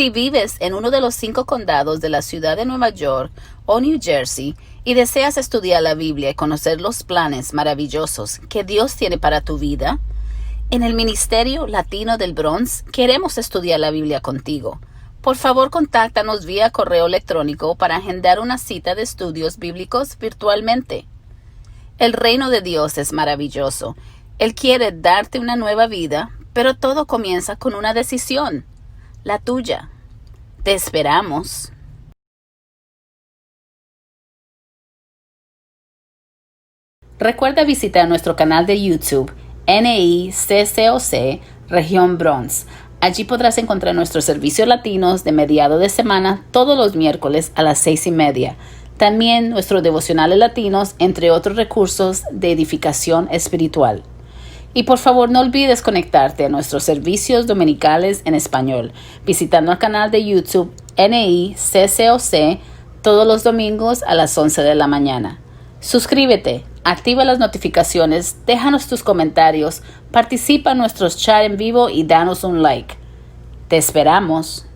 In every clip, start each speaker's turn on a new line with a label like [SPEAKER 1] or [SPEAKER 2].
[SPEAKER 1] Si vives en uno de los 5 condados de la ciudad de Nueva York o New Jersey y deseas estudiar la Biblia y conocer los planes maravillosos que Dios tiene para tu vida, en el Ministerio Latino del Bronx queremos estudiar la Biblia contigo. Por favor, contáctanos vía correo electrónico para agendar una cita de estudios bíblicos virtualmente. El reino de Dios es maravilloso. Él quiere darte una nueva vida, pero todo comienza con una decisión, la tuya. Te esperamos. Recuerda visitar nuestro canal de YouTube, NICCOC, Región Bronx. Allí podrás encontrar nuestros servicios latinos de mediado de semana todos los miércoles a las 6:30. También nuestros devocionales latinos, entre otros recursos de edificación espiritual. Y por favor no olvides conectarte a nuestros servicios dominicales en español, visitando el canal de YouTube NICCOC todos los domingos a las 11 de la mañana. Suscríbete, activa las notificaciones, déjanos tus comentarios, participa en nuestros chats en vivo y danos un like. Te esperamos.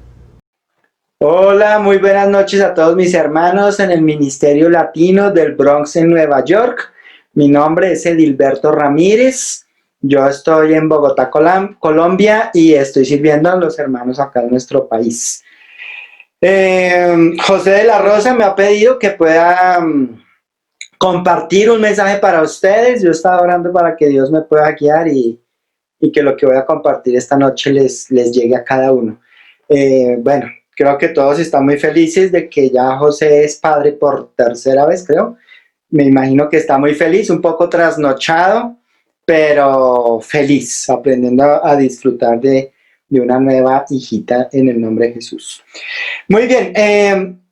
[SPEAKER 2] Hola, muy buenas noches a todos mis hermanos en el Ministerio Latino del Bronx en Nueva York. Mi nombre es Edilberto Ramírez. Yo estoy en Bogotá, Colombia, y estoy sirviendo a los hermanos acá en nuestro país. José de la Rosa me ha pedido que pueda compartir un mensaje para ustedes. Yo estaba orando para que Dios me pueda guiar y que lo que voy a compartir esta noche les llegue a cada uno. Bueno, creo que todos están muy felices de que ya José es padre por tercera vez, creo. Me imagino que está muy feliz, un poco trasnochado, pero feliz, aprendiendo a disfrutar de una nueva hijita en el nombre de Jesús. Muy bien,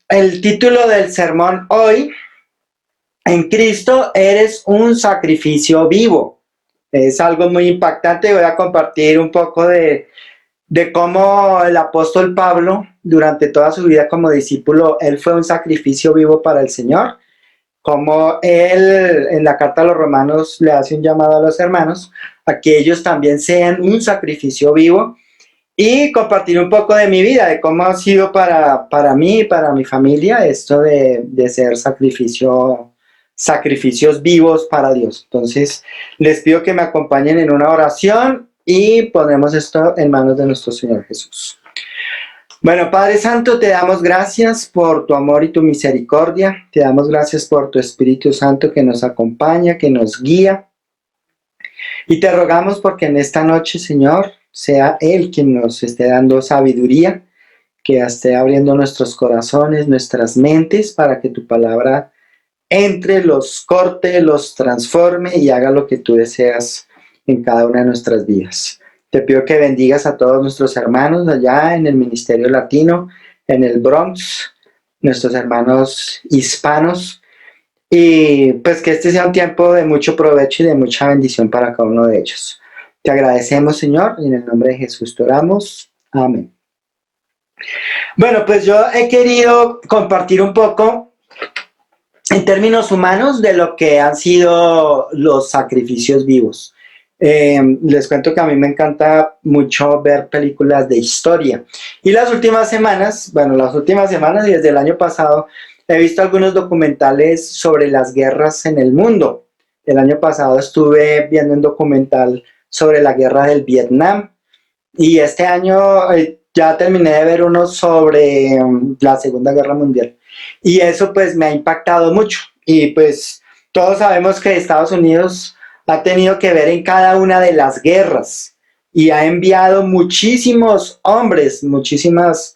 [SPEAKER 2] el título del sermón hoy: en Cristo eres un sacrificio vivo. Es algo muy impactante. Voy a compartir un poco de cómo el apóstol Pablo, durante toda su vida como discípulo, él fue un sacrificio vivo para el Señor. Como él en la carta a los romanos le hace un llamado a los hermanos a que ellos también sean un sacrificio vivo, y compartir un poco de mi vida, de cómo ha sido para mí y para mi familia esto de ser sacrificios vivos para Dios. Entonces les pido que me acompañen en una oración y ponemos esto en manos de nuestro Señor Jesús. Bueno, Padre Santo, te damos gracias por tu amor y tu misericordia. Te damos gracias por tu Espíritu Santo que nos acompaña, que nos guía. Y te rogamos porque en esta noche, Señor, sea Él quien nos esté dando sabiduría, que esté abriendo nuestros corazones, nuestras mentes, para que tu palabra entre, los corte, los transforme y haga lo que tú deseas en cada una de nuestras vidas. Te pido que bendigas a todos nuestros hermanos allá en el Ministerio Latino, en el Bronx, nuestros hermanos hispanos, y pues que este sea un tiempo de mucho provecho y de mucha bendición para cada uno de ellos. Te agradecemos, Señor, y en el nombre de Jesús te oramos. Amén. Bueno, pues yo he querido compartir un poco en términos humanos de lo que han sido los sacrificios vivos. Les cuento que a mí me encanta mucho ver películas de historia, y las últimas semanas y desde el año pasado he visto algunos documentales sobre las guerras en el mundo. El año pasado estuve viendo un documental sobre la guerra del Vietnam, y este año ya terminé de ver uno sobre la Segunda Guerra Mundial, y eso pues me ha impactado mucho. Y pues todos sabemos que Estados Unidos ha tenido que ver en cada una de las guerras y ha enviado muchísimos hombres, muchísimas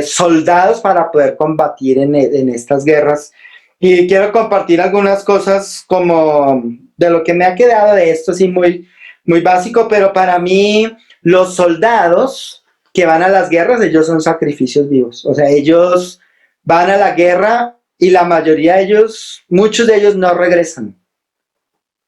[SPEAKER 2] soldados para poder combatir en estas guerras. Y quiero compartir algunas cosas como de lo que me ha quedado de esto, así muy, muy básico, pero para mí los soldados que van a las guerras, ellos son sacrificios vivos. O sea, ellos van a la guerra y la mayoría de ellos, muchos de ellos no regresan.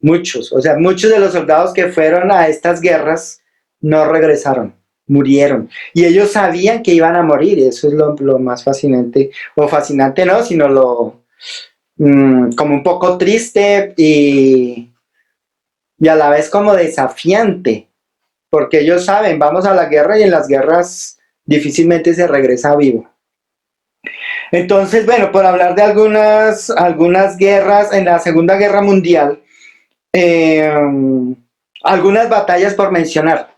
[SPEAKER 2] Muchos de los soldados que fueron a estas guerras no regresaron, murieron. Y ellos sabían que iban a morir. Eso es lo más fascinante, o fascinante no, sino como un poco triste y a la vez como desafiante. Porque ellos saben, vamos a la guerra y en las guerras difícilmente se regresa vivo. Entonces, bueno, por hablar de algunas guerras en la Segunda Guerra Mundial, eh, algunas batallas por mencionar.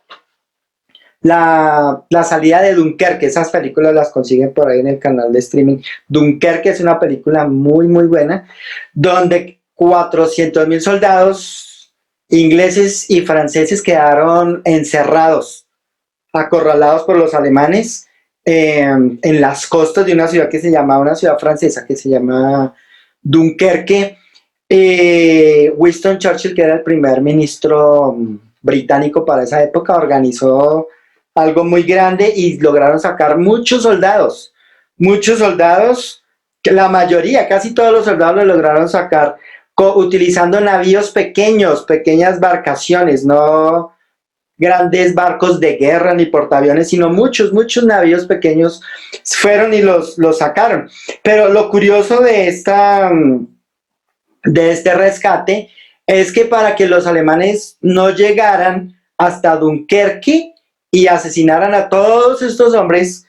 [SPEAKER 2] La salida de Dunkerque, esas películas las consiguen por ahí en el canal de streaming. Dunkerque es una película muy, muy buena, donde 400.000 soldados ingleses y franceses quedaron encerrados, acorralados por los alemanes en las costas de una ciudad que se llama, una ciudad francesa que se llama Dunkerque. Winston Churchill, que era el primer ministro británico para esa época, organizó algo muy grande y lograron sacar muchos soldados, que la mayoría, casi todos los soldados lo lograron sacar utilizando navíos pequeños, pequeñas embarcaciones, no grandes barcos de guerra ni portaaviones, sino muchos navíos pequeños fueron y los sacaron. Pero lo curioso de este rescate es que para que los alemanes no llegaran hasta Dunkerque y asesinaran a todos estos hombres,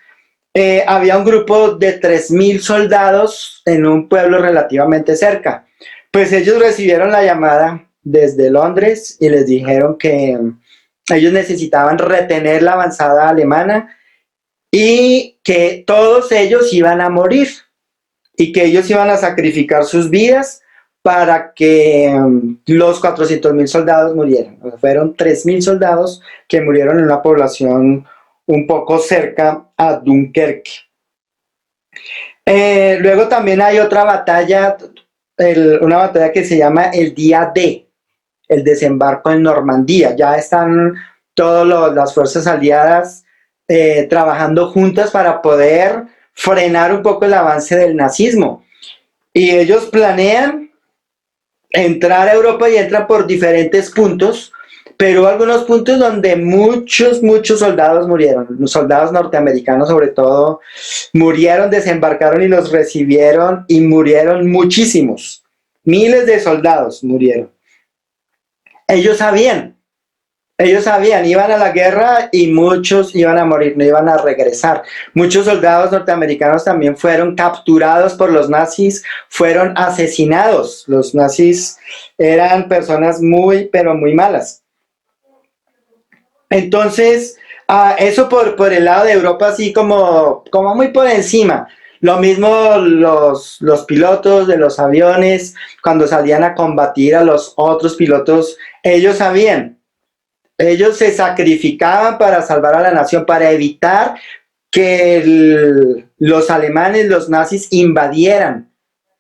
[SPEAKER 2] había un grupo de 3.000 soldados en un pueblo relativamente cerca. Pues ellos recibieron la llamada desde Londres y les dijeron que ellos necesitaban retener la avanzada alemana y que todos ellos iban a morir y que ellos iban a sacrificar sus vidas para que los 400.000 soldados murieran. O sea, fueron 3.000 soldados que murieron en una población un poco cerca a Dunkerque. Luego también hay otra batalla, una batalla que se llama el Día D, el desembarco en Normandía. Ya están todas las fuerzas aliadas trabajando juntas para poder frenar un poco el avance del nazismo. Y ellos planean entrar a Europa y entran por diferentes puntos, pero algunos puntos donde muchos soldados murieron, los soldados norteamericanos sobre todo, murieron, desembarcaron y los recibieron y murieron muchísimos, miles de soldados murieron. Ellos sabían, iban a la guerra y muchos iban a morir, no iban a regresar. Muchos soldados norteamericanos también fueron capturados por los nazis, fueron asesinados. Los nazis eran personas muy, pero muy malas. Entonces, eso por el lado de Europa, así como muy por encima. Lo mismo los pilotos de los aviones, cuando salían a combatir a los otros pilotos, ellos sabían. Ellos se sacrificaban para salvar a la nación, para evitar que los alemanes, los nazis, invadieran,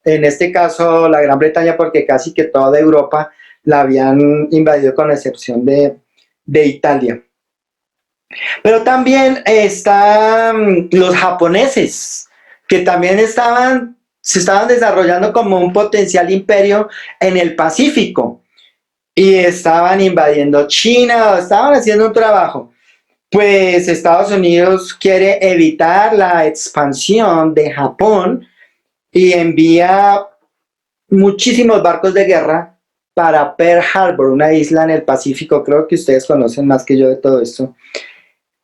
[SPEAKER 2] en este caso la Gran Bretaña, porque casi que toda Europa la habían invadido con excepción de Italia. Pero también están los japoneses, que también se estaban desarrollando como un potencial imperio en el Pacífico. Y estaban invadiendo China, estaban haciendo un trabajo. Pues Estados Unidos quiere evitar la expansión de Japón y envía muchísimos barcos de guerra para Pearl Harbor, una isla en el Pacífico. Creo que ustedes conocen más que yo de todo esto.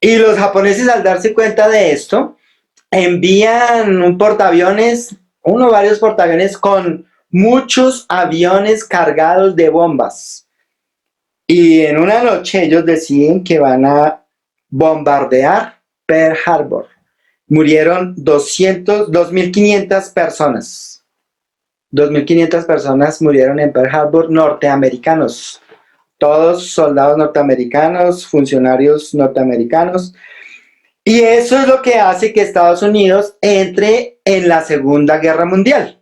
[SPEAKER 2] Y los japoneses, al darse cuenta de esto, envían varios portaaviones con muchos aviones cargados de bombas. Y en una noche ellos deciden que van a bombardear Pearl Harbor. Murieron 2.500 personas. 2.500 personas murieron en Pearl Harbor, norteamericanos. Todos soldados norteamericanos, funcionarios norteamericanos. Y eso es lo que hace que Estados Unidos entre en la Segunda Guerra Mundial.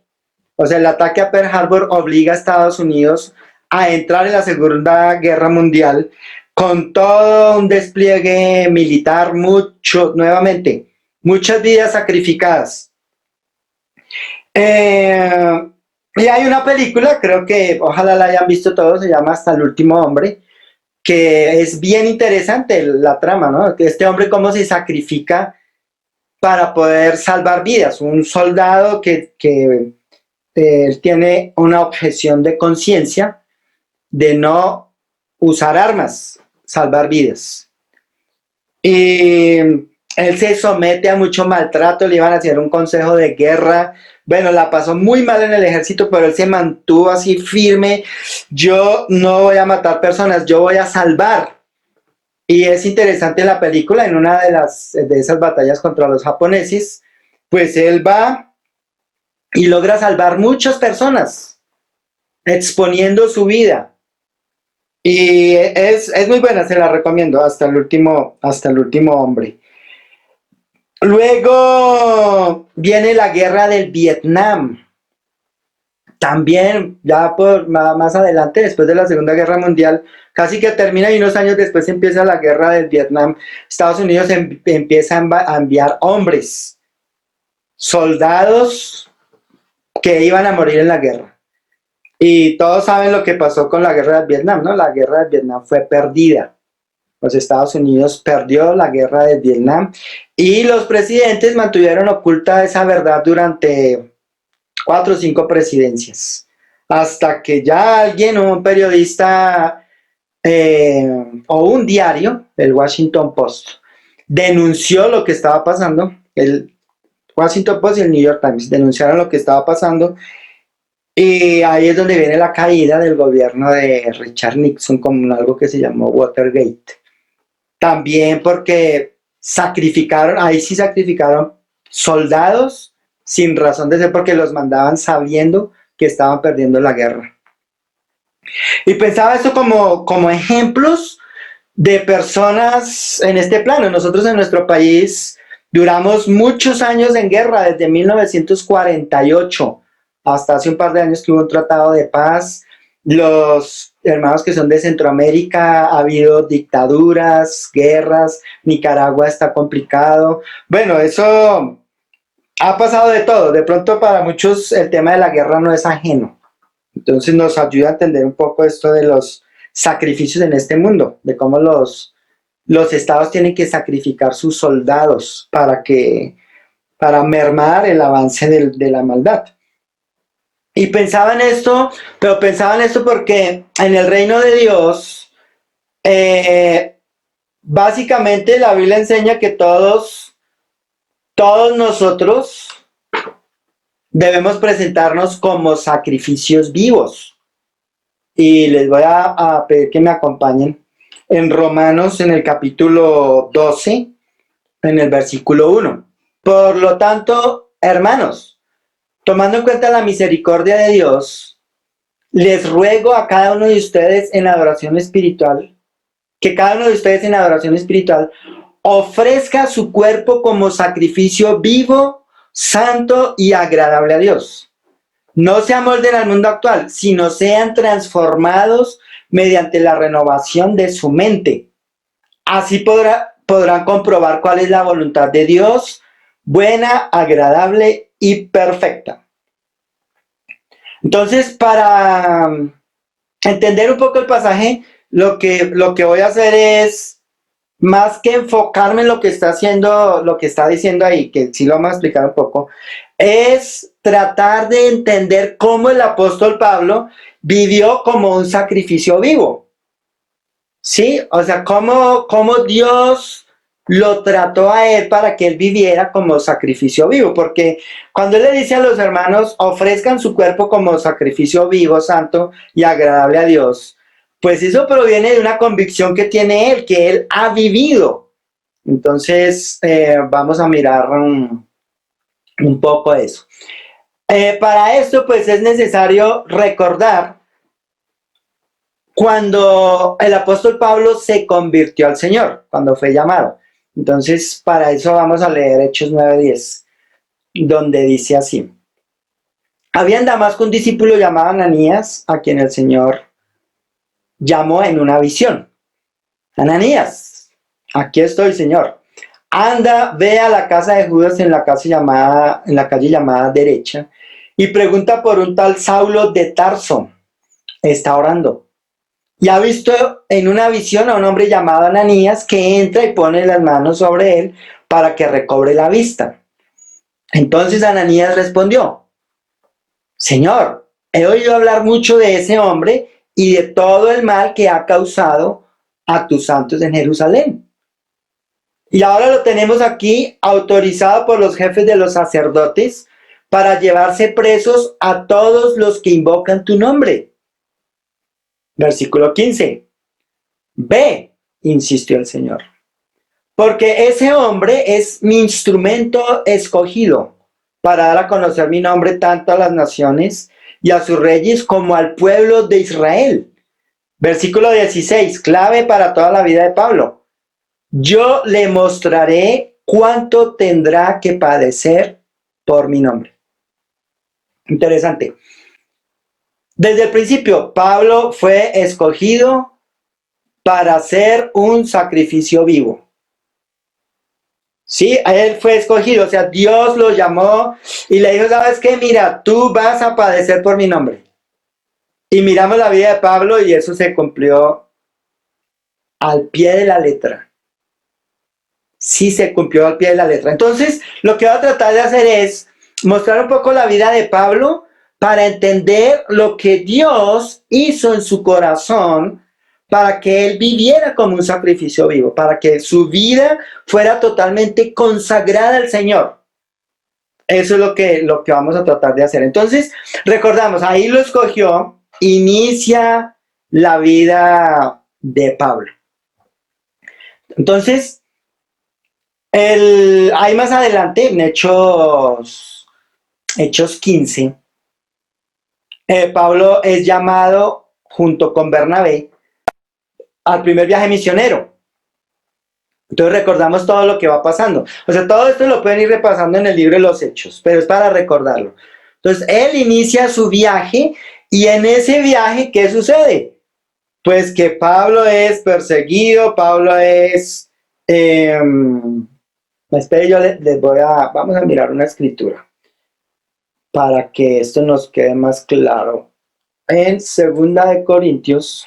[SPEAKER 2] O sea, el ataque a Pearl Harbor obliga a Estados Unidos a entrar en la Segunda Guerra Mundial con todo un despliegue militar, nuevamente, muchas vidas sacrificadas. Y hay una película, creo que ojalá la hayan visto todos, se llama Hasta el último hombre, que es bien interesante la trama, ¿no? Este hombre cómo se sacrifica para poder salvar vidas. Un soldado que tiene una objeción de conciencia de no usar armas, salvar vidas. Y Él se somete a mucho maltrato, le iban a hacer un consejo de guerra. Bueno, la pasó muy mal en el ejército, pero él se mantuvo así firme. Yo no voy a matar personas, yo voy a salvar. Y es interesante la película, en una de esas batallas contra los japoneses, pues él va y logra salvar muchas personas, exponiendo su vida. Y es muy buena, se la recomiendo, hasta el último hombre. Luego viene la guerra del Vietnam. También, ya más adelante, después de la Segunda Guerra Mundial, casi que termina y unos años después empieza la guerra del Vietnam. Estados Unidos empieza a enviar hombres, soldados que iban a morir en la guerra. Y todos saben lo que pasó con la guerra del Vietnam, ¿no? La guerra del Vietnam fue perdida. Los Estados Unidos perdió la guerra de Vietnam y los presidentes mantuvieron oculta esa verdad durante 4 o 5 presidencias, hasta que ya alguien, un periodista o un diario, el Washington Post, denunció lo que estaba pasando. El Washington Post y el New York Times denunciaron lo que estaba pasando, y ahí es donde viene la caída del gobierno de Richard Nixon, con algo que se llamó Watergate. También porque ahí sí sacrificaron soldados sin razón de ser, porque los mandaban sabiendo que estaban perdiendo la guerra. Y pensaba esto como ejemplos de personas en este plano. Nosotros en nuestro país duramos muchos años en guerra, desde 1948 hasta hace un par de años que hubo un tratado de paz. Los hermanos que son de Centroamérica, ha habido dictaduras, guerras, Nicaragua está complicado. Bueno, eso ha pasado de todo. De pronto para muchos el tema de la guerra no es ajeno. Entonces nos ayuda a entender un poco esto de los sacrificios en este mundo, de cómo los estados tienen que sacrificar sus soldados para mermar el avance de la maldad. Y pensaba en esto, pero pensaba en esto porque en el reino de Dios, básicamente la Biblia enseña que todos nosotros debemos presentarnos como sacrificios vivos. Y les voy a pedir que me acompañen en Romanos, en el capítulo 12, en el versículo 1. Por lo tanto, hermanos, tomando en cuenta la misericordia de Dios, les ruego a cada uno de ustedes en adoración espiritual, que cada uno de ustedes en adoración espiritual ofrezca su cuerpo como sacrificio vivo, santo y agradable a Dios. No se amolden al mundo actual, sino sean transformados mediante la renovación de su mente. Así podrán comprobar cuál es la voluntad de Dios, buena, agradable y perfecta. Entonces, para entender un poco el pasaje, lo que voy a hacer es, más que enfocarme en lo que está haciendo, lo que está diciendo ahí, que sí lo vamos a explicar un poco, es tratar de entender cómo el apóstol Pablo vivió como un sacrificio vivo. ¿Sí? O sea, cómo Dios lo trató a él para que él viviera como sacrificio vivo. Porque cuando él le dice a los hermanos, ofrezcan su cuerpo como sacrificio vivo, santo y agradable a Dios, pues eso proviene de una convicción que tiene él, que él ha vivido. Entonces, vamos a mirar un poco eso. Para esto, pues es necesario recordar cuando el apóstol Pablo se convirtió al Señor, cuando fue llamado. Entonces, para eso vamos a leer Hechos 9:10, donde dice así: había en Damasco un discípulo llamado Ananías, a quien el Señor llamó en una visión. Ananías, aquí estoy, Señor. Anda, ve a la casa de Judas en la calle llamada Derecha, y pregunta por un tal Saulo de Tarso. Está orando. Y ha visto en una visión a un hombre llamado Ananías que entra y pone las manos sobre él para que recobre la vista. Entonces Ananías respondió: Señor, he oído hablar mucho de ese hombre y de todo el mal que ha causado a tus santos en Jerusalén. Y ahora lo tenemos aquí autorizado por los jefes de los sacerdotes para llevarse presos a todos los que invocan tu nombre. Versículo 15. Ve, insistió el Señor, porque ese hombre es mi instrumento escogido para dar a conocer mi nombre tanto a las naciones y a sus reyes como al pueblo de Israel. Versículo 16, clave para toda la vida de Pablo. Yo le mostraré cuánto tendrá que padecer por mi nombre. Interesante. Desde el principio, Pablo fue escogido para hacer un sacrificio vivo. Sí, él fue escogido, o sea, Dios lo llamó y le dijo, ¿sabes qué? Mira, tú vas a padecer por mi nombre. Y miramos la vida de Pablo y eso se cumplió al pie de la letra. Sí se cumplió al pie de la letra. Entonces, lo que voy a tratar de hacer es mostrar un poco la vida de Pablo para entender lo que Dios hizo en su corazón para que él viviera como un sacrificio vivo, para que su vida fuera totalmente consagrada al Señor. Eso es lo que vamos a tratar de hacer. Entonces, recordamos, ahí lo escogió, inicia la vida de Pablo. Entonces, ahí más adelante, en Hechos 15, Pablo es llamado junto con Bernabé al primer viaje misionero. Entonces recordamos todo lo que va pasando. O sea, todo esto lo pueden ir repasando en el libro de los Hechos, pero es para recordarlo. Entonces, él inicia su viaje y en ese viaje, ¿qué sucede? Pues que Pablo es perseguido, Pablo es... espere, yo les voy a... Vamos a mirar una escritura para que esto nos quede más claro. En 2 Corintios,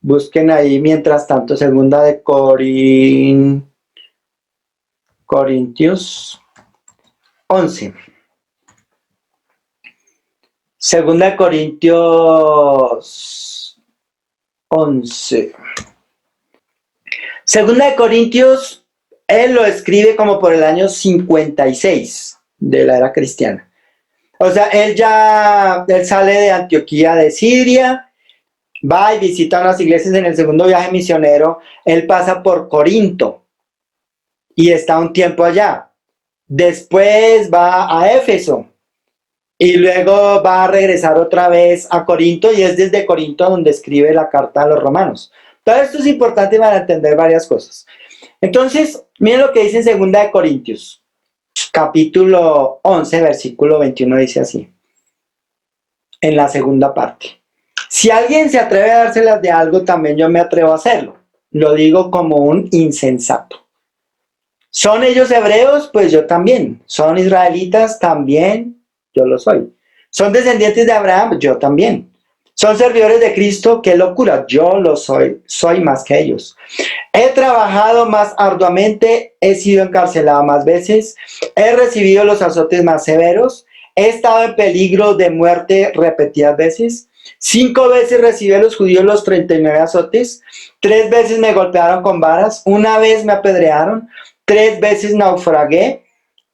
[SPEAKER 2] busquen ahí mientras tanto, 2 Corintios 11. 2 Corintios 11. 2 Corintios, él lo escribe como por el año 56 de la era cristiana. O sea, él sale de Antioquía de Siria, va y visita unas iglesias en el segundo viaje misionero, él pasa por Corinto y está un tiempo allá. Después va a Éfeso y luego va a regresar otra vez a Corinto y es desde Corinto donde escribe la carta a los romanos. Todo esto es importante para entender varias cosas. Entonces, miren lo que dice en 2 Corintios, capítulo 11, versículo 21, dice así, en la segunda parte. Si alguien se atreve a dárselas de algo, también yo me atrevo a hacerlo. Lo digo como un insensato. ¿Son ellos hebreos? Pues yo también. ¿Son israelitas? También yo lo soy. ¿Son descendientes de Abraham? Yo también. ¿Son servidores de Cristo? ¡Qué locura! Yo lo soy. Soy más que ellos. He trabajado más arduamente, he sido encarcelado más veces, he recibido los azotes más severos, he estado en peligro de muerte repetidas veces. 5 veces recibí a los judíos los 39 azotes, 3 veces me golpearon con varas, 1 vez me apedrearon, 3 veces naufragué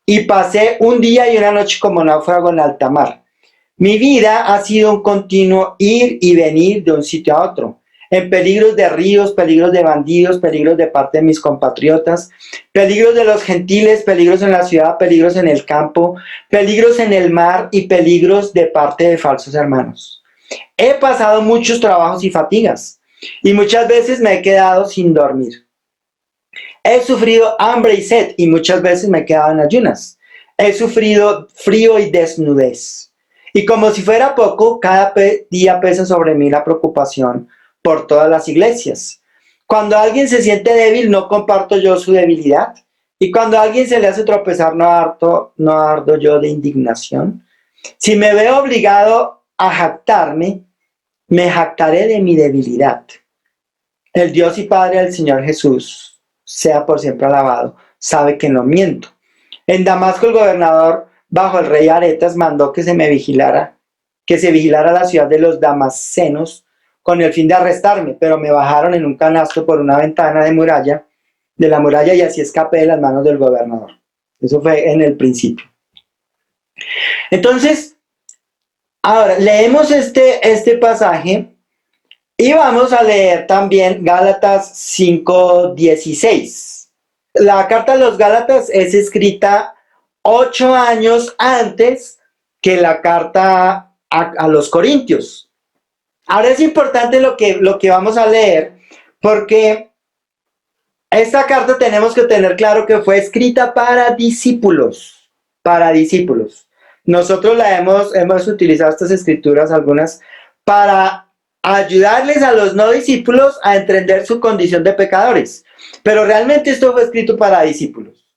[SPEAKER 2] y pasé un día y una noche como náufrago en alta mar. Mi vida ha sido un continuo ir y venir de un sitio a otro, en peligros de ríos, peligros de bandidos, peligros de parte de mis compatriotas, peligros de los gentiles, peligros en la ciudad, peligros en el campo, peligros en el mar y peligros de parte de falsos hermanos. He pasado muchos trabajos y fatigas y muchas veces me he quedado sin dormir. He sufrido hambre y sed y muchas veces me he quedado en ayunas. He sufrido frío y desnudez. Y como si fuera poco, cada día pesa sobre mí la preocupación por todas las iglesias. Cuando alguien se siente débil, no comparto yo su debilidad. Y cuando a alguien se le hace tropezar, no ardo yo de indignación. Si me veo obligado a jactarme, me jactaré de mi debilidad. El Dios y Padre del Señor Jesús, sea por siempre alabado, sabe que no miento. En Damasco el gobernador, bajo el rey Aretas, mandó que se vigilara la ciudad de los damascenos con el fin de arrestarme, pero me bajaron en un canasto por una ventana de muralla de la muralla y así escape de las manos del gobernador. Eso fue en el principio. Entonces, ahora leemos este pasaje y vamos a leer también Gálatas 5:16. La carta a los Gálatas es escrita 8 años antes que la carta a los Corintios. Ahora es importante lo que vamos a leer, porque esta carta tenemos que tener claro que fue escrita para discípulos, Nosotros hemos utilizado estas escrituras, algunas, para ayudarles a los no discípulos a entender su condición de pecadores. Pero realmente esto fue escrito para discípulos.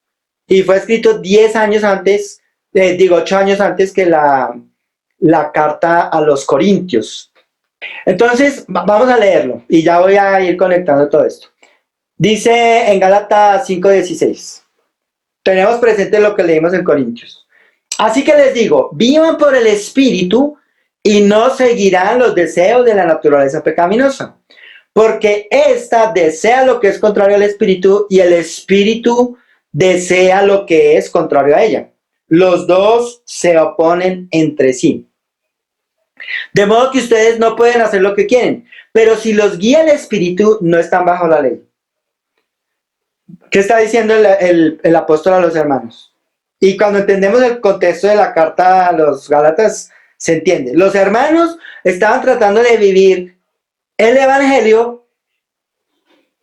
[SPEAKER 2] Y fue escrito 10 años antes, 8 años antes que la carta a los Corintios. Entonces, vamos a leerlo y ya voy a ir conectando todo esto. Dice en Gálatas 5:16. Tenemos presente lo que leímos en Corintios. Así que les digo, vivan por el Espíritu y no seguirán los deseos de la naturaleza pecaminosa, porque ésta desea lo que es contrario al Espíritu y el Espíritu desea lo que es contrario a ella. Los dos se oponen entre sí. De modo que ustedes no pueden hacer lo que quieren, pero si los guía el Espíritu, no están bajo la ley. ¿Qué está diciendo el apóstol a los hermanos? Y cuando entendemos el contexto de la carta a los Gálatas, se entiende. Los hermanos estaban tratando de vivir el evangelio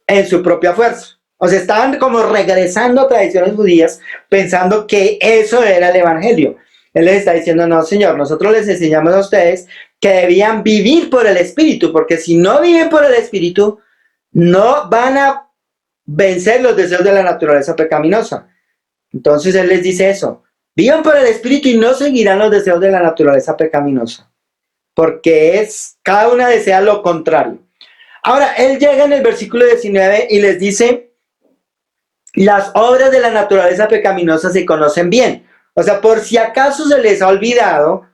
[SPEAKER 2] en su propia fuerza. O sea, estaban como regresando a tradiciones judías pensando que eso era el evangelio. Él les está diciendo, no, Señor, nosotros les enseñamos a ustedes que debían vivir por el Espíritu, porque si no viven por el Espíritu, no van a vencer los deseos de la naturaleza pecaminosa. Entonces Él les dice eso, vivan por el Espíritu y no seguirán los deseos de la naturaleza pecaminosa, porque cada una desea lo contrario. Ahora, Él llega en el versículo 19 y les dice, las obras de la naturaleza pecaminosa se conocen bien. O sea, por si acaso se les ha olvidado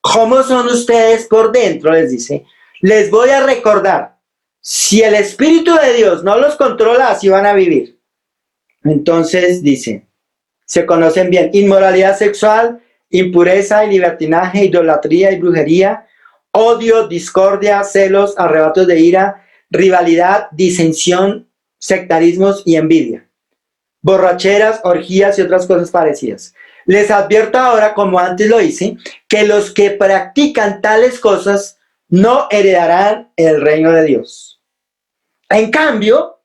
[SPEAKER 2] cómo son ustedes por dentro, les dice, les voy a recordar, si el Espíritu de Dios no los controla, así van a vivir. Entonces dice, se conocen bien, inmoralidad sexual, impureza y libertinaje, idolatría y brujería, odio, discordia, celos, arrebatos de ira, rivalidad, disensión, sectarismos y envidia, borracheras, orgías y otras cosas parecidas. Les advierto ahora, como antes lo hice, que los que practican tales cosas no heredarán el reino de Dios. En cambio,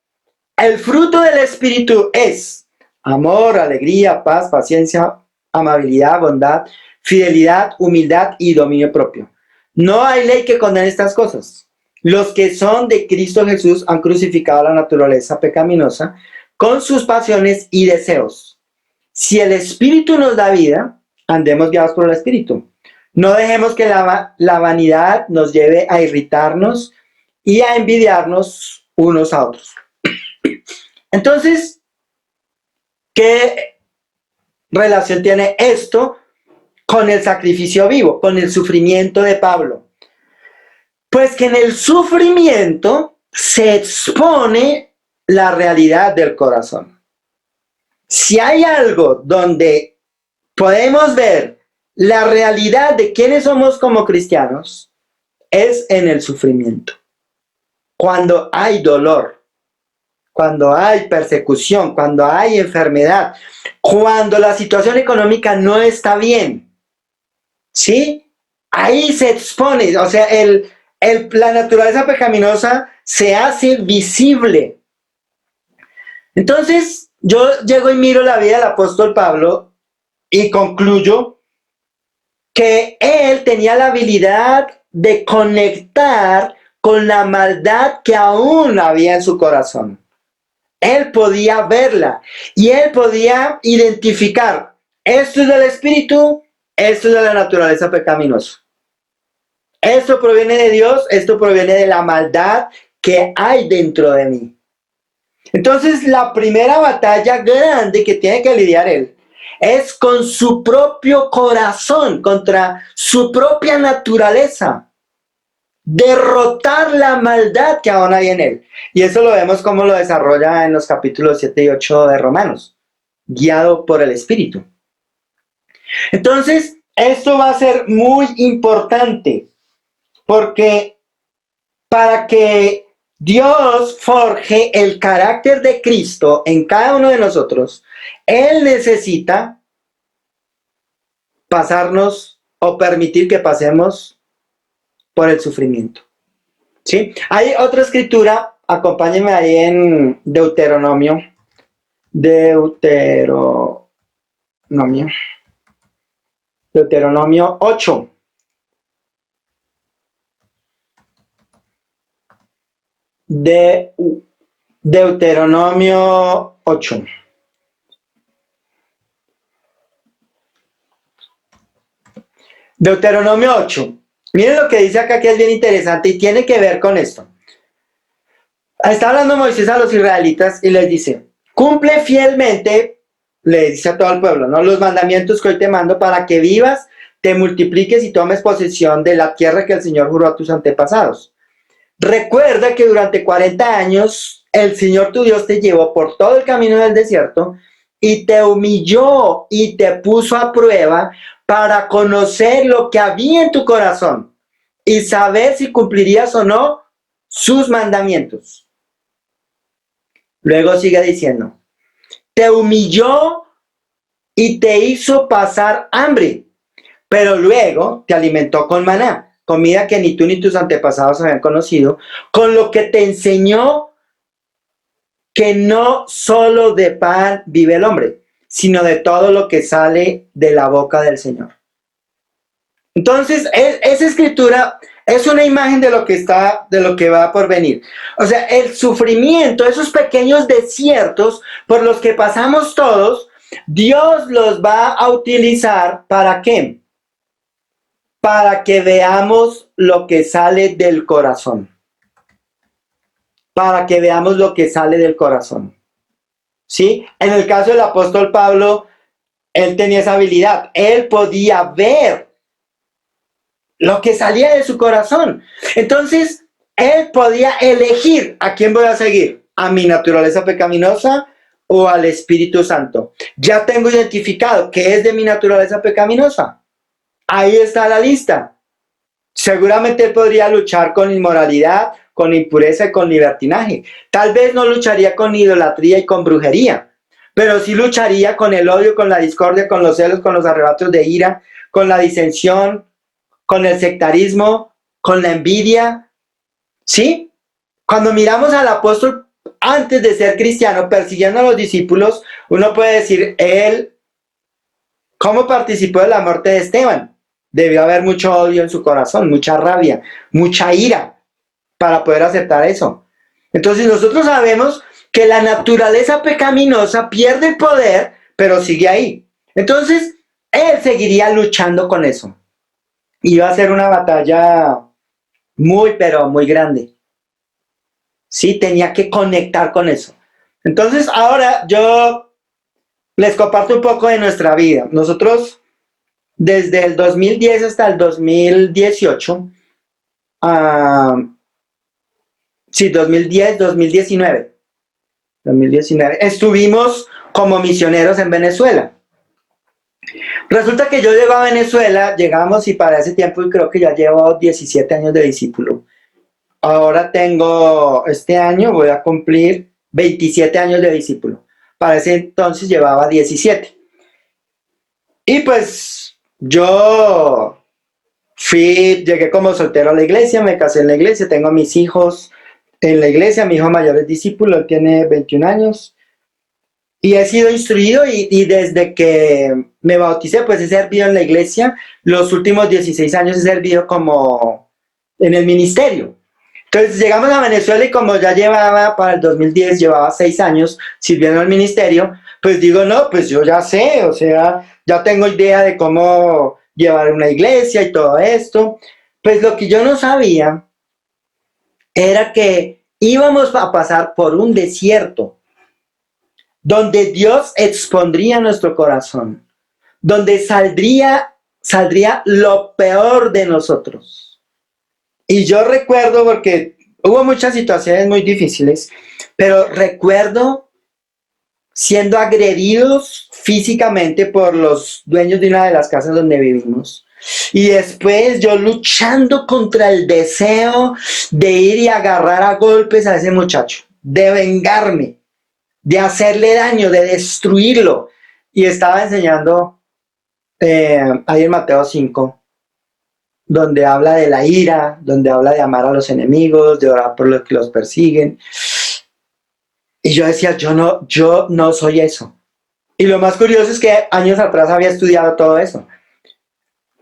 [SPEAKER 2] el fruto del Espíritu es amor, alegría, paz, paciencia, amabilidad, bondad, fidelidad, humildad y dominio propio. No hay ley que condene estas cosas. Los que son de Cristo Jesús han crucificado la naturaleza pecaminosa con sus pasiones y deseos. Si el Espíritu nos da vida, andemos guiados por el Espíritu. No dejemos que la vanidad nos lleve a irritarnos y a envidiarnos unos a otros. Entonces, ¿qué relación tiene esto con el sacrificio vivo, con el sufrimiento de Pablo? Pues que en el sufrimiento se expone la realidad del corazón. Si hay algo donde podemos ver la realidad de quiénes somos como cristianos, es en el sufrimiento. Cuando hay dolor, cuando hay persecución, cuando hay enfermedad, cuando la situación económica no está bien, ¿sí? Ahí se expone, o sea, la naturaleza pecaminosa se hace visible. Entonces, yo llego y miro la vida del apóstol Pablo y concluyo que él tenía la habilidad de conectar con la maldad que aún había en su corazón. Él podía verla y él podía identificar, esto es del Espíritu, esto es de la naturaleza pecaminosa. Esto proviene de Dios, esto proviene de la maldad que hay dentro de mí. Entonces, la primera batalla grande que tiene que lidiar él es con su propio corazón, contra su propia naturaleza. derrotar la maldad que aún hay en él. Y eso lo vemos como lo desarrolla en los capítulos 7 y 8 de Romanos, guiado por el Espíritu. Entonces, esto va a ser muy importante, porque para que Dios forje el carácter de Cristo en cada uno de nosotros, Él necesita pasarnos o permitir que pasemos por el sufrimiento. ¿Sí? Hay otra escritura, acompáñenme ahí en Deuteronomio. Deuteronomio 8. Deuteronomio 8. Deuteronomio 8. Miren lo que dice acá, que es bien interesante y tiene que ver con esto. Está hablando Moisés a los israelitas y les dice: cumple fielmente, le dice a todo el pueblo, ¿no?, los mandamientos que hoy te mando, para que vivas, te multipliques y tomes posesión de la tierra que el Señor juró a tus antepasados. Recuerda que durante 40 años el Señor tu Dios te llevó por todo el camino del desierto y te humilló y te puso a prueba para conocer lo que había en tu corazón y saber si cumplirías o no sus mandamientos. Luego sigue diciendo: te humilló y te hizo pasar hambre, pero luego te alimentó con maná, comida que ni tú ni tus antepasados habían conocido, con lo que te enseñó que no solo de pan vive el hombre, sino de todo lo que sale de la boca del Señor. Entonces, esa escritura es una imagen de lo que va por venir. O sea, el sufrimiento, esos pequeños desiertos por los que pasamos todos, Dios los va a utilizar, ¿para qué? Para que veamos lo que sale del corazón. Para que veamos lo que sale del corazón. ¿Sí? En el caso del apóstol Pablo, él tenía esa habilidad. Él podía ver lo que salía de su corazón. Entonces, él podía elegir a quién voy a seguir, a mi naturaleza pecaminosa o al Espíritu Santo. Ya tengo identificado qué es de mi naturaleza pecaminosa. Ahí está la lista. Seguramente él podría luchar con inmoralidad, con impureza y con libertinaje. Tal vez no lucharía con idolatría y con brujería, pero sí lucharía con el odio, con la discordia, con los celos, con los arrebatos de ira, con la disensión, con el sectarismo, con la envidia. ¿Sí? Cuando miramos al apóstol antes de ser cristiano persiguiendo a los discípulos, uno puede decir, él, ¿cómo participó de la muerte de Esteban? Debió haber mucho odio en su corazón, mucha rabia, mucha ira para poder aceptar eso. Entonces nosotros sabemos que la naturaleza pecaminosa pierde el poder, pero sigue ahí. Entonces, él seguiría luchando con eso. Y va a ser una batalla muy, pero muy grande. Sí, tenía que conectar con eso. Entonces, ahora yo les comparto un poco de nuestra vida. Nosotros, desde el 2010 hasta el 2018, 2019, estuvimos como misioneros en Venezuela. Resulta que yo llego a Venezuela, llegamos y para ese tiempo creo que ya llevo 17 años de discípulo. Ahora este año voy a cumplir 27 años de discípulo. Para ese entonces llevaba 17. Y pues yo llegué como soltero a la iglesia, me casé en la iglesia, tengo a mis hijos en la iglesia, mi hijo mayor es discípulo, él tiene 21 años. Y he sido instruido y desde que me bauticé, pues he servido en la iglesia. Los últimos 16 años he servido como en el ministerio. Entonces llegamos a Venezuela y como ya llevaba, para el 2010, llevaba 6 años sirviendo al ministerio, pues digo, no, pues yo ya sé, o sea, ya tengo idea de cómo llevar una iglesia y todo esto. Pues lo que yo no sabía era que íbamos a pasar por un desierto donde Dios expondría nuestro corazón, donde saldría lo peor de nosotros. Y yo recuerdo, porque hubo muchas situaciones muy difíciles, pero recuerdo siendo agredidos físicamente por los dueños de una de las casas donde vivimos. Y después yo luchando contra el deseo de ir y agarrar a golpes a ese muchacho, de vengarme, de hacerle daño, de destruirlo. Y estaba enseñando ahí en Mateo 5, donde habla de la ira, donde habla de amar a los enemigos, de orar por los que los persiguen. Y yo decía, yo no soy eso. Y lo más curioso es que años atrás había estudiado todo eso.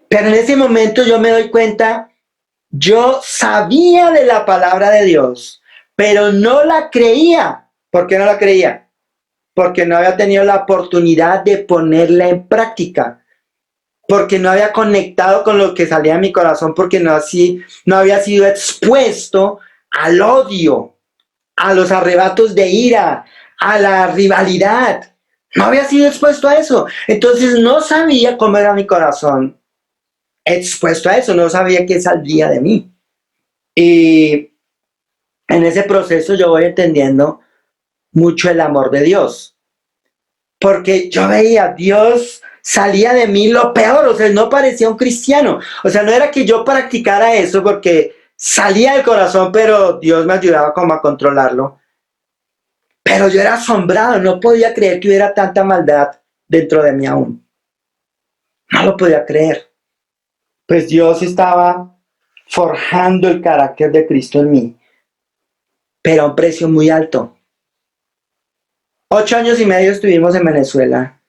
[SPEAKER 2] Pero en ese momento yo me doy cuenta, yo sabía de la palabra de Dios, pero no la creía. ¿Por qué no la creía? Porque no había tenido la oportunidad de ponerla en práctica, porque no había conectado con lo que salía de mi corazón, porque no había sido expuesto al odio, a los arrebatos de ira, a la rivalidad. No había sido expuesto a eso. Entonces no sabía cómo era mi corazón expuesto a eso, no sabía qué saldría de mí. Y en ese proceso yo voy entendiendo mucho el amor de Dios, porque yo veía, Dios salía de mí lo peor, o sea, no parecía un cristiano, o sea, no era que yo practicara eso porque salía del corazón, pero Dios me ayudaba como a controlarlo, pero yo era asombrado, no podía creer que hubiera tanta maldad dentro de mí aún, no lo podía creer, pues Dios estaba forjando el carácter de Cristo en mí, pero a un precio muy alto. 8 años y medio estuvimos en Venezuela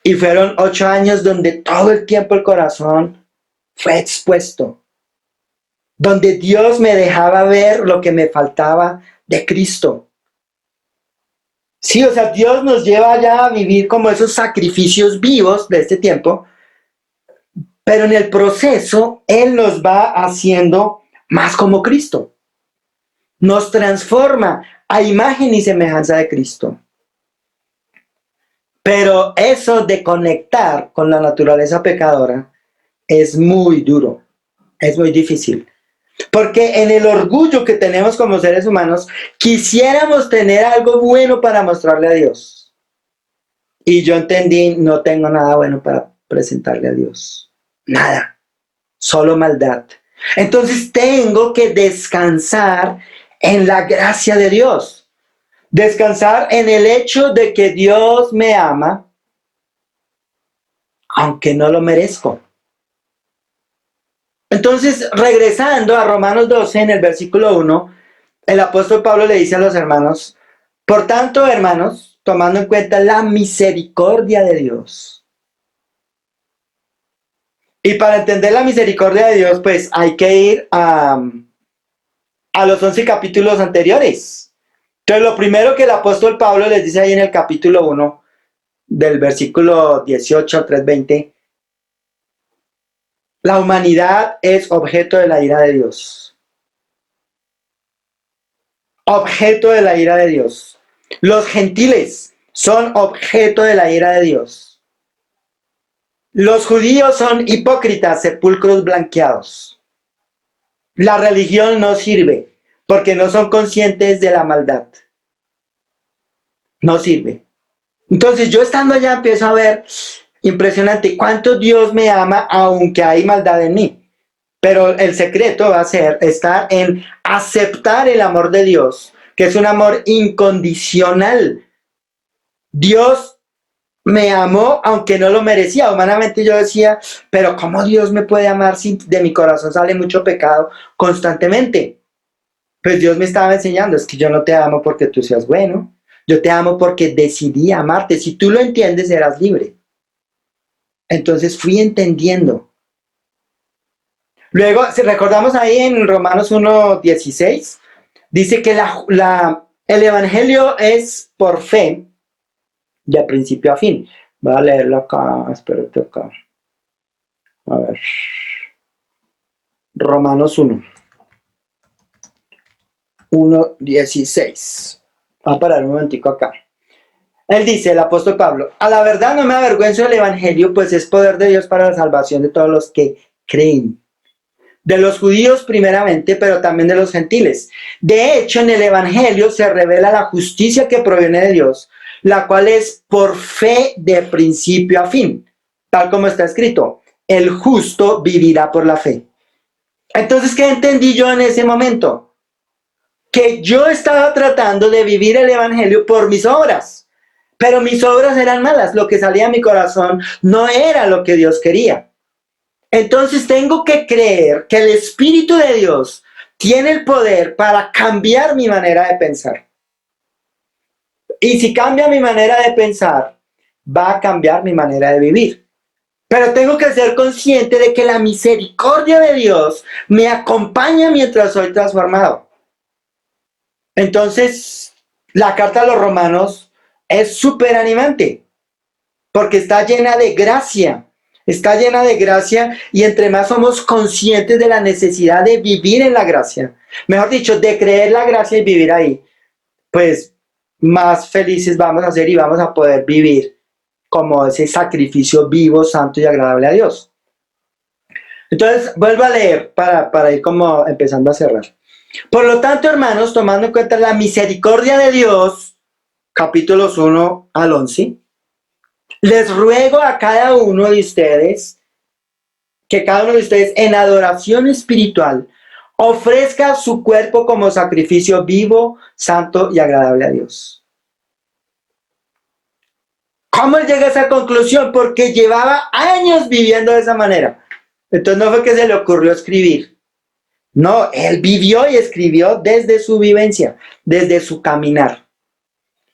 [SPEAKER 2] y fueron 8 años donde todo el tiempo el corazón fue expuesto, donde Dios me dejaba ver lo que me faltaba de Cristo. Sí, o sea, Dios nos lleva ya a vivir como esos sacrificios vivos de este tiempo, pero en el proceso Él nos va haciendo más como Cristo. Nos transforma a imagen y semejanza de Cristo. Pero eso de conectar con la naturaleza pecadora es muy duro, es muy difícil. Porque en el orgullo que tenemos como seres humanos, quisiéramos tener algo bueno para mostrarle a Dios. Y yo entendí, no tengo nada bueno para presentarle a Dios. Nada, solo maldad. Entonces tengo que descansar en la gracia de Dios. Descansar en el hecho de que Dios me ama, aunque no lo merezco. Entonces, regresando a Romanos 12, en el versículo 1, el apóstol Pablo le dice a los hermanos, por tanto, hermanos, tomando en cuenta la misericordia de Dios. Y para entender la misericordia de Dios, pues hay que ir a los 11 capítulos anteriores. Entonces, lo primero que el apóstol Pablo les dice ahí en el capítulo 1, del versículo 18 al 3:20, la humanidad es objeto de la ira de Dios. Objeto de la ira de Dios. Los gentiles son objeto de la ira de Dios. Los judíos son hipócritas, sepulcros blanqueados. La religión no sirve porque no son conscientes de la maldad. No sirve. Entonces yo estando allá empiezo a ver, impresionante, cuánto Dios me ama aunque hay maldad en mí. Pero el secreto va a ser estar en aceptar el amor de Dios, que es un amor incondicional. Dios me amó aunque no lo merecía. Humanamente yo decía, pero ¿cómo Dios me puede amar si de mi corazón sale mucho pecado constantemente? Pues Dios me estaba enseñando, es que yo no te amo porque tú seas bueno, yo te amo porque decidí amarte. Si tú lo entiendes, serás libre. Entonces fui entendiendo. Luego, si recordamos ahí en Romanos 1:16, dice que el Evangelio es por fe, de principio a fin. Voy a leerlo acá, espérate acá. A ver. Romanos 1:16. Voy a parar un momentico acá. Él dice, el apóstol Pablo, a la verdad no me avergüenzo del Evangelio, pues es poder de Dios para la salvación de todos los que creen. de los judíos primeramente, pero también de los gentiles. De hecho, en el Evangelio se revela la justicia que proviene de Dios, la cual es por fe de principio a fin, tal como está escrito, el justo vivirá por la fe. Entonces, ¿qué entendí yo en ese momento? Que yo estaba tratando de vivir el Evangelio por mis obras, pero mis obras eran malas, lo que salía de mi corazón no era lo que Dios quería. Entonces tengo que creer que el Espíritu de Dios tiene el poder para cambiar mi manera de pensar. Y si cambia mi manera de pensar, va a cambiar mi manera de vivir. Pero tengo que ser consciente de que la misericordia de Dios me acompaña mientras soy transformado. Entonces, la carta a los Romanos es súper animante, porque está llena de gracia. Está llena de gracia y entre más somos conscientes de la necesidad de vivir en la gracia, mejor dicho, de creer la gracia y vivir ahí, pues más felices vamos a ser y vamos a poder vivir como ese sacrificio vivo, santo y agradable a Dios. Entonces, vuelvo a leer para ir como empezando a cerrar. Por lo tanto, hermanos, tomando en cuenta la misericordia de Dios, capítulos 1 al 11, les ruego a cada uno de ustedes, que cada uno de ustedes en adoración espiritual ofrezca su cuerpo como sacrificio vivo, santo y agradable a Dios. ¿Cómo él llega a esa conclusión? Porque llevaba años viviendo de esa manera. Entonces no fue que se le ocurrió escribir. No, él vivió y escribió desde su vivencia, desde su caminar.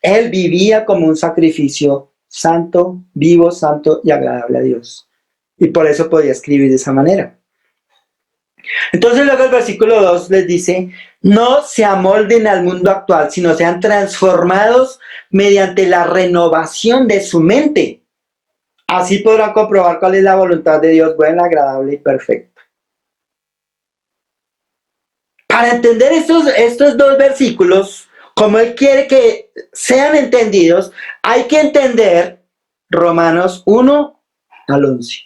[SPEAKER 2] Él vivía como un sacrificio santo, vivo, santo y agradable a Dios. Y por eso podía escribir de esa manera. Entonces luego el versículo 2 les dice, no se amolden al mundo actual, sino sean transformados mediante la renovación de su mente. Así podrán comprobar cuál es la voluntad de Dios, buena, agradable y perfecta. Para entender estos dos versículos, como Él quiere que sean entendidos, hay que entender Romanos 1 al 11.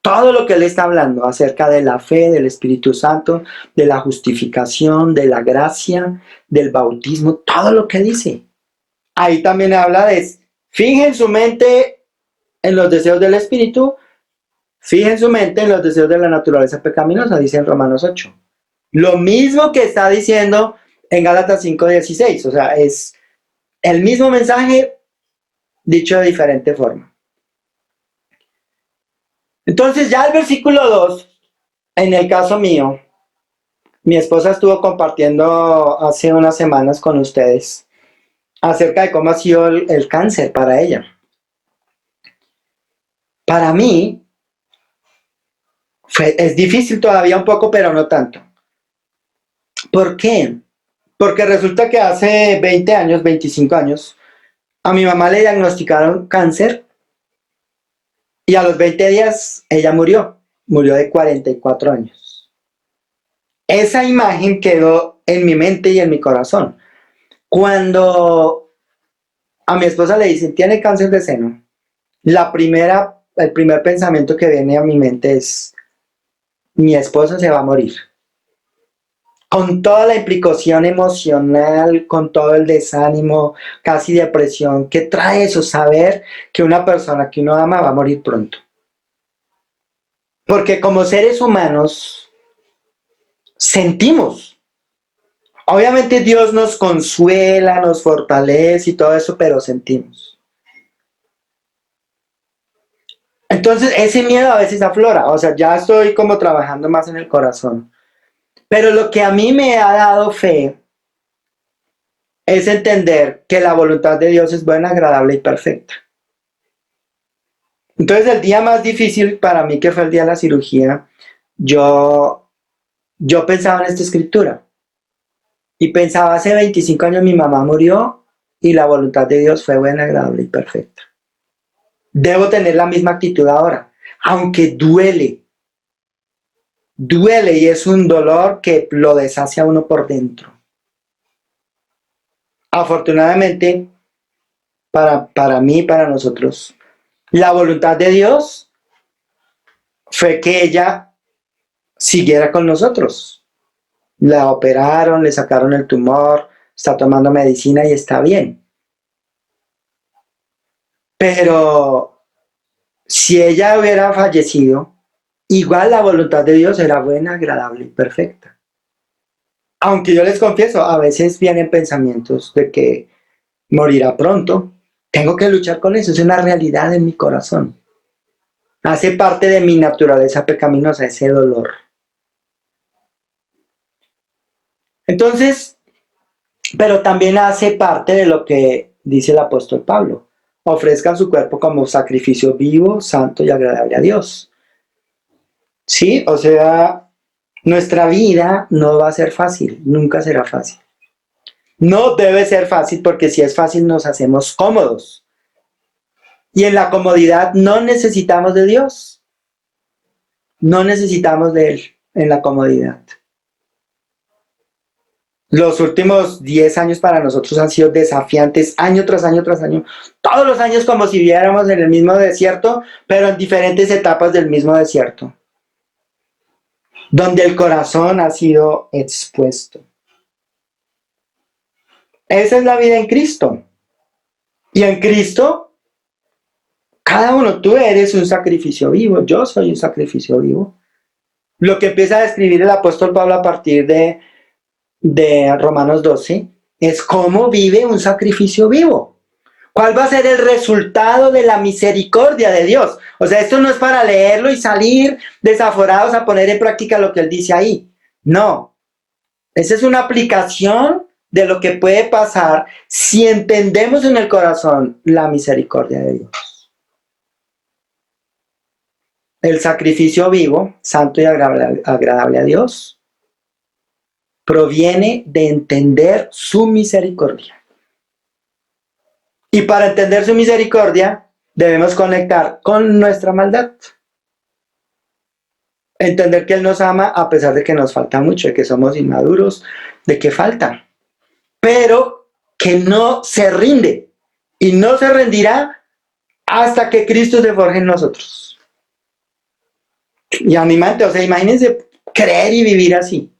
[SPEAKER 2] Todo lo que Él está hablando acerca de la fe, del Espíritu Santo, de la justificación, de la gracia, del bautismo, todo lo que dice. Ahí también habla de, fijen su mente en los deseos del Espíritu, fijen su mente en los deseos de la naturaleza pecaminosa, dice en Romanos 8. Lo mismo que está diciendo en Gálatas 5:16, o sea, es el mismo mensaje dicho de diferente forma. Entonces ya el versículo 2, en el caso mío, mi esposa estuvo compartiendo hace unas semanas con ustedes acerca de cómo ha sido el cáncer para ella. Para mí, es difícil todavía un poco, pero no tanto. ¿Por qué? Porque resulta que hace 20 años, 25 años, a mi mamá le diagnosticaron cáncer y a los 20 días ella murió de 44 años. Esa imagen quedó en mi mente y en mi corazón. Cuando a mi esposa le dicen, tiene cáncer de seno, el primer pensamiento que viene a mi mente es, mi esposa se va a morir. Con toda la implicación emocional, con todo el desánimo, casi depresión, ¿qué trae eso? Saber que una persona que uno ama va a morir pronto. Porque como seres humanos, sentimos. Obviamente Dios nos consuela, nos fortalece y todo eso, pero sentimos. Entonces ese miedo a veces aflora, o sea, ya estoy como trabajando más en el corazón. Pero lo que a mí me ha dado fe es entender que la voluntad de Dios es buena, agradable y perfecta. Entonces el día más difícil para mí, que fue el día de la cirugía, yo pensaba en esta escritura. Y pensaba, hace 25 años mi mamá murió y la voluntad de Dios fue buena, agradable y perfecta. Debo tener la misma actitud ahora, aunque duele. Duele y es un dolor que lo deshace a uno por dentro. Afortunadamente, para mí, para nosotros, la voluntad de Dios fue que ella siguiera con nosotros. La operaron, le sacaron el tumor, está tomando medicina y está bien. Pero si ella hubiera fallecido, igual la voluntad de Dios era buena, agradable y perfecta. Aunque yo les confieso, a veces vienen pensamientos de que morirá pronto. Tengo que luchar con eso, es una realidad en mi corazón. Hace parte de mi naturaleza pecaminosa ese dolor. Entonces, pero también hace parte de lo que dice el apóstol Pablo. Ofrezcan su cuerpo como sacrificio vivo, santo y agradable a Dios. Sí, o sea, nuestra vida no va a ser fácil, nunca será fácil. No debe ser fácil porque si es fácil nos hacemos cómodos. Y en la comodidad no necesitamos de Dios. No necesitamos de Él en la comodidad. Los últimos 10 años para nosotros han sido desafiantes, año tras año tras año. Todos los años como si viviéramos en el mismo desierto, pero en diferentes etapas del mismo desierto. Donde el corazón ha sido expuesto. Esa es la vida en Cristo. Y en Cristo, cada uno, tú eres un sacrificio vivo, yo soy un sacrificio vivo. Lo que empieza a describir el apóstol Pablo a partir de Romanos 12 es cómo vive un sacrificio vivo. ¿Cuál va a ser el resultado de la misericordia de Dios? O sea, esto no es para leerlo y salir desaforados a poner en práctica lo que él dice ahí. No. Esa es una aplicación de lo que puede pasar si entendemos en el corazón la misericordia de Dios. El sacrificio vivo, santo y agradable a Dios, proviene de entender su misericordia. Y para entender su misericordia, debemos conectar con nuestra maldad. Entender que Él nos ama a pesar de que nos falta mucho, de que somos inmaduros, de que falta. Pero que no se rinde. Y no se rendirá hasta que Cristo se forje en nosotros. Y animante, o sea, imagínense creer y vivir así.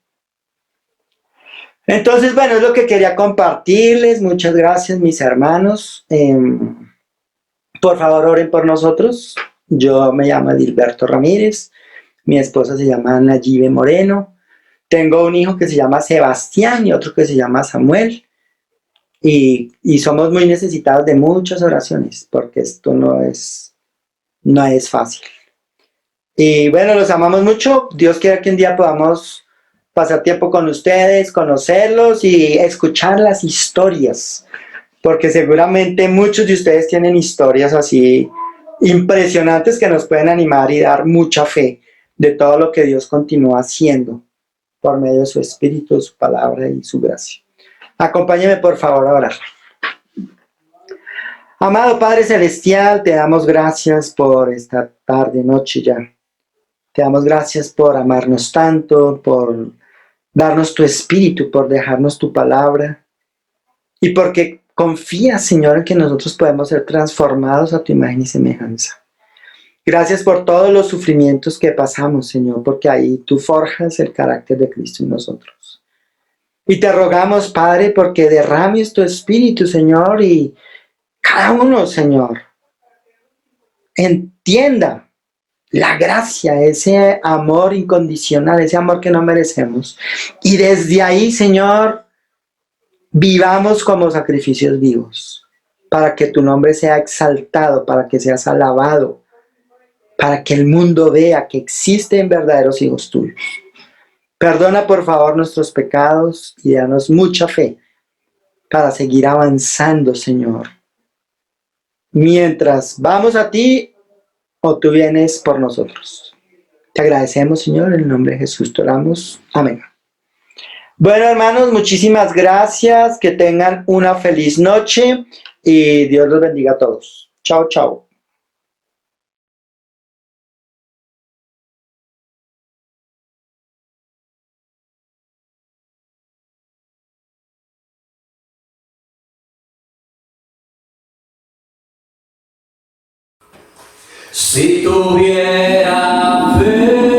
[SPEAKER 2] Entonces, bueno, es lo que quería compartirles. Muchas gracias, mis hermanos. Por favor, oren por nosotros. Yo me llamo Edilberto Ramírez. Mi esposa se llama Nayibe Moreno. Tengo un hijo que se llama Sebastián y otro que se llama Samuel. Y somos muy necesitados de muchas oraciones porque esto no es fácil. Y bueno, los amamos mucho. Dios quiera que un día podamos pasar tiempo con ustedes, conocerlos y escuchar las historias, porque seguramente muchos de ustedes tienen historias así impresionantes que nos pueden animar y dar mucha fe de todo lo que Dios continúa haciendo por medio de su Espíritu, su palabra y su gracia. Acompáñeme por favor a orar. Amado Padre Celestial, te damos gracias por esta tarde, noche ya. Te damos gracias por amarnos tanto, por darnos tu espíritu, por dejarnos tu palabra y porque confías, Señor, en que nosotros podemos ser transformados a tu imagen y semejanza. Gracias por todos los sufrimientos que pasamos, Señor, porque ahí tú forjas el carácter de Cristo en nosotros. Y te rogamos, Padre, porque derrames tu espíritu, Señor, y cada uno, Señor, entienda la gracia, ese amor incondicional, ese amor que no merecemos. Y desde ahí, Señor, vivamos como sacrificios vivos, para que tu nombre sea exaltado, para que seas alabado, para que el mundo vea que existen verdaderos hijos tuyos. Perdona, por favor, nuestros pecados y danos mucha fe para seguir avanzando, Señor. Mientras vamos a ti, o tú vienes por nosotros. Te agradecemos, Señor, en el nombre de Jesús te oramos. Amén. Bueno, hermanos, muchísimas gracias. Que tengan una feliz noche y Dios los bendiga a todos. Chao, chao.
[SPEAKER 3] Si tuviera fe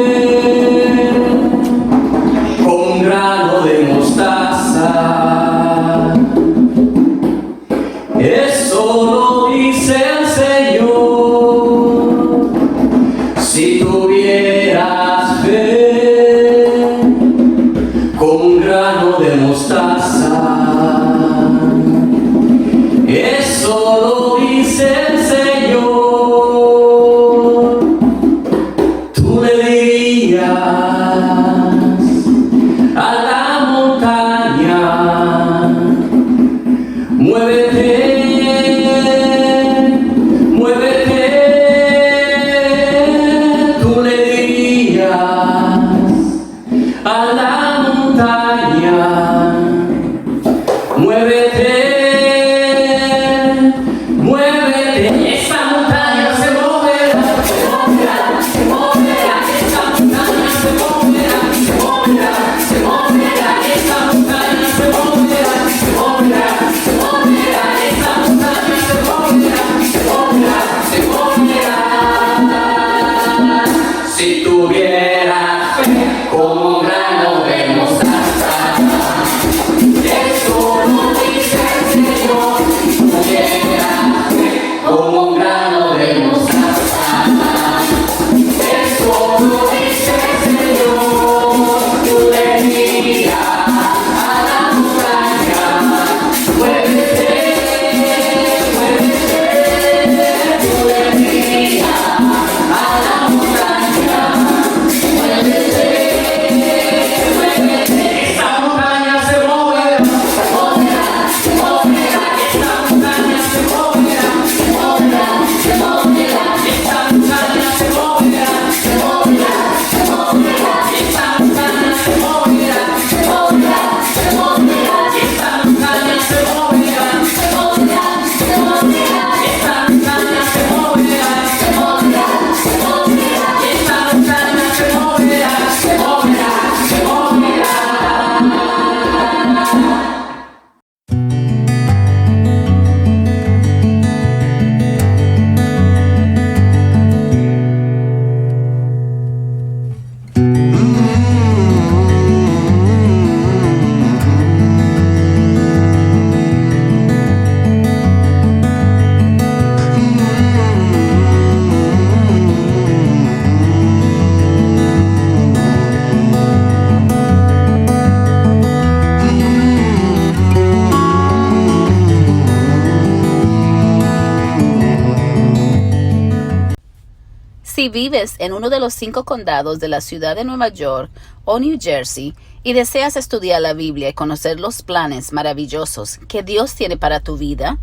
[SPEAKER 1] Si vives en uno de los 5 condados de la ciudad de Nueva York o New Jersey y deseas estudiar la Biblia y conocer los planes maravillosos que Dios tiene para tu vida,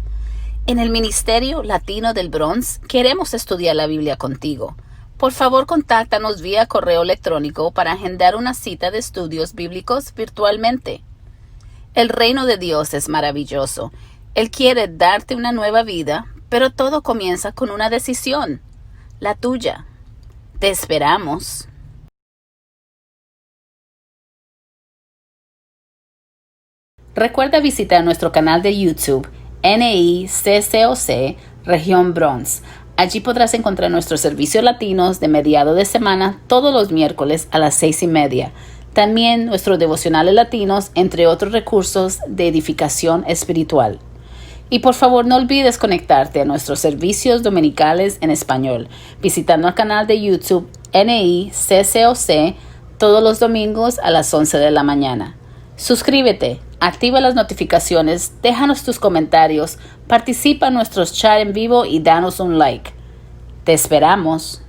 [SPEAKER 1] en el Ministerio Latino del Bronx queremos estudiar la Biblia contigo. Por favor, contáctanos vía correo electrónico para agendar una cita de estudios bíblicos virtualmente. El reino de Dios es maravilloso. Él quiere darte una nueva vida, pero todo comienza con una decisión, la tuya. Te esperamos. Recuerda visitar nuestro canal de YouTube, NICCOC, Región Bronx. Allí podrás encontrar nuestros servicios latinos de mediado de semana todos los miércoles a las 6:30. También nuestros devocionales latinos, entre otros recursos de edificación espiritual. Y por favor no olvides conectarte a nuestros servicios dominicales en español, visitando el canal de YouTube NICCOC todos los domingos a las 11 de la mañana. Suscríbete, activa las notificaciones, déjanos tus comentarios, participa en nuestros chats en vivo y danos un like. Te esperamos.